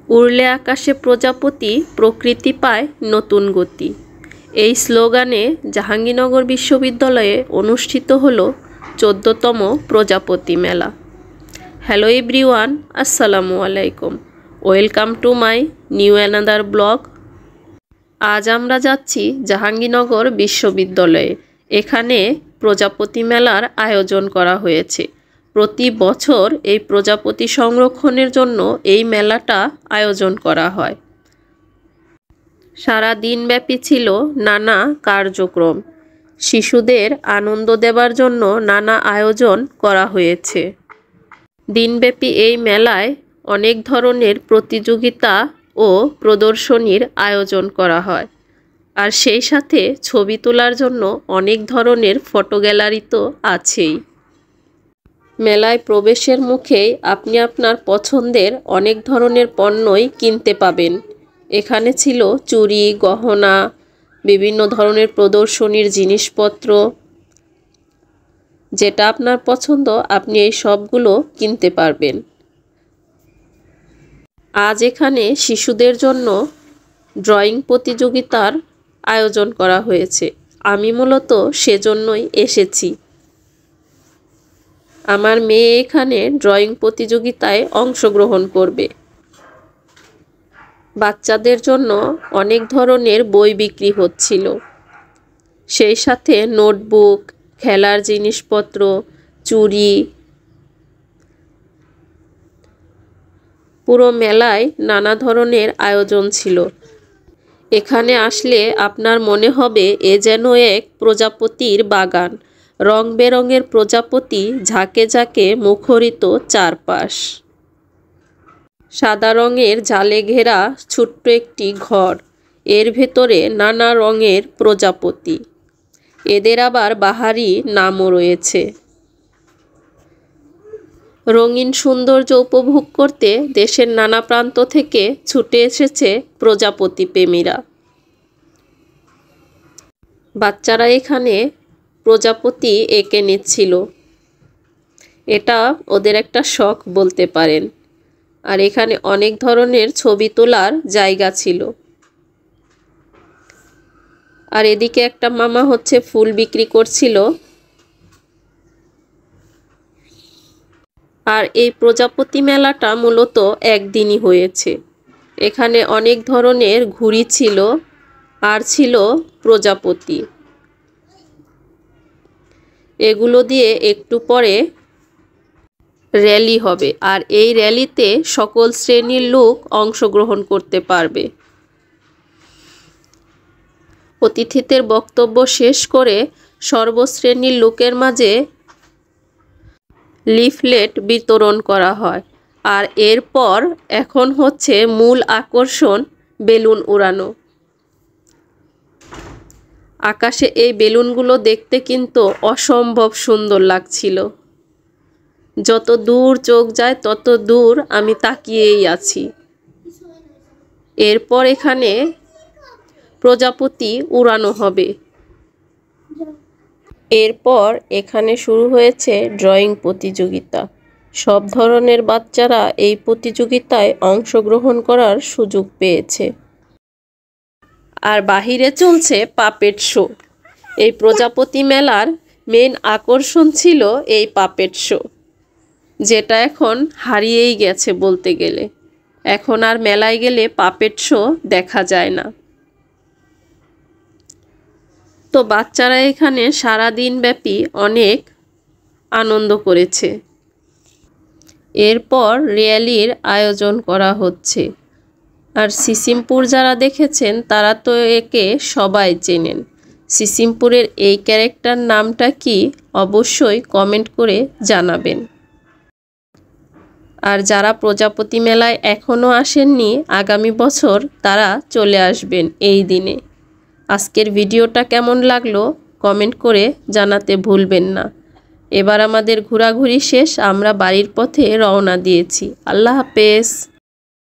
উড়লে আকাশে প্রজাপতি, প্রকৃতি পায় নতুন গতি। এই স্লোগানে জাহাঙ্গীরনগর বিশ্ববিদ্যালয়ে অনুষ্ঠিত হলো 14তম প্রজাপতি মেলা। হ্যালো এভরিওয়ান, আসসালামু আলাইকুম। Welcome to my new another blog. আজ আমরা যাচ্ছি জাহাঙ্গীরনগর বিশ্ববিদ্যালয়ে। এখানে প্রজাপতি মেলার আয়োজন করা হয়েছে। প্রতি বছর এই প্রজাপতি সংরক্ষণের জন্য এই মেলাটা আয়োজন করা হয়। সারা দিনব্যাপী ছিল নানা কার্যক্রম। শিশুদের আনন্দ দেবার জন্য নানা আয়োজন করা হয়েছে। দিনব্যাপী এই মেলায় অনেক ধরনের প্রতিযোগিতা ও প্রদর্শনীর আয়োজন করা হয়। আর সেই সাথে ছবি তোলার জন্য অনেক ধরনের ফটো গ্যালারি তো আছেই। মেলায় প্রবেশের মুখেই আপনি আপনার পছন্দের অনেক ধরনের পণ্যই কিনতে পাবেন। এখানে ছিল চুড়ি, গহনা, বিভিন্ন ধরনের প্রদর্শনীর জিনিসপত্র। যেটা আপনার পছন্দ আপনি এই সবগুলো কিনতে পারবেন। আজ এখানে শিশুদের জন্য ড্রয়িং প্রতিযোগিতার আয়োজন করা হয়েছে। আমি মূলত সেজন্যই এসেছি। আমার মেয়ে এখানে ড্রয়িং প্রতিযোগিতায় অংশগ্রহণ করবে। বাচ্চাদের জন্য অনেক ধরনের বই বিক্রি হচ্ছিল। সেই সাথে নোটবুক, খেলার জিনিসপত্র, চুড়ি। পুরো মেলায় নানা ধরনের আয়োজন ছিল। এখানে আসলে আপনার মনে হবে এ যেন এক প্রজাপতির বাগান। রং বেরঙের প্রজাপতি ঝাঁকে ঝাঁকে মুখরিত চারপাশ। সাদা রঙের জালে ঘেরা ছোট্ট একটি ঘর, এর ভেতরে নানা রঙের প্রজাপতি। এদের আবার বাহারি নামও রয়েছে। রঙিন সৌন্দর্য উপভোগ করতে দেশের নানা প্রান্ত থেকে ছুটে এসেছে প্রজাপতি প্রেমীরা। বাচ্চারা এখানে প্রজাপতি এঁকে নিচ্ছিল। এটা ওদের একটা শখ বলতে পারেন। আর এখানে অনেক ধরনের ছবি তোলার জায়গা ছিল। আর এদিকে একটা মামা হচ্ছে ফুল বিক্রি করছিল। আর এই প্রজাপতি মেলাটা মূলত একদিনই হয়েছে। এখানে অনেক ধরনের ঘুড়ি ছিল আর ছিল প্রজাপতি। এগুলো দিয়ে একটু পরে র্যালি হবে। আর এই র্যালিতে সকল শ্রেণীর লোক অংশগ্রহণ করতে পারবে। অতিথিদের বক্তব্য শেষ করে সর্বশ্রেণীর লোকের মাঝে লিফলেট বিতরণ করা হয়। আর এরপর এখন হচ্ছে মূল আকর্ষণ, বেলুন উড়ানো। আকাশে এই বেলুনগুলো দেখতে কিন্তু অসম্ভব সুন্দর লাগছিল। যত দূর চোখ যায় তত দূর আমি তাকিয়েই আছি। এরপর এখানে প্রজাপতি উড়ানো হবে। এরপর এখানে শুরু হয়েছে ড্রয়িং প্রতিযোগিতা। সব ধরনের বাচ্চারা এই প্রতিযোগিতায় অংশগ্রহণ করার সুযোগ পেয়েছে। আর বাহিরে চলছে পাপেট শো। এই প্রজাপতি মেলার মেন আকর্ষণ ছিল এই পাপেট শো, যেটা এখন হারিয়েই গেছে বলতে গেলে। এখন আর মেলায় গেলে পাপেট শো দেখা যায় না। তো বাচ্চারা এখানে সারা দিন ব্যাপী অনেক আনন্দ করেছে। এরপর র্যালির আয়োজন করা হচ্ছে। আর সিসিমপুর যারা দেখেছেন তারা তো একে সবাই চেনেন। সিসিমপুরের এই ক্যারেক্টার নামটা কি অবশ্যই কমেন্ট করে জানাবেন। আর যারা প্রজাপতি মেলায় এখনও আসেননি, আগামী বছর তারা চলে আসবেন এই দিনে। আজকের ভিডিওটা কেমন লাগলো কমেন্ট করে জানাতে ভুলবেন না। এবার আমাদের ঘোরাঘুরি শেষ, আমরা বাড়ির পথে রওনা দিয়েছি। আল্লাহ হাফেজ।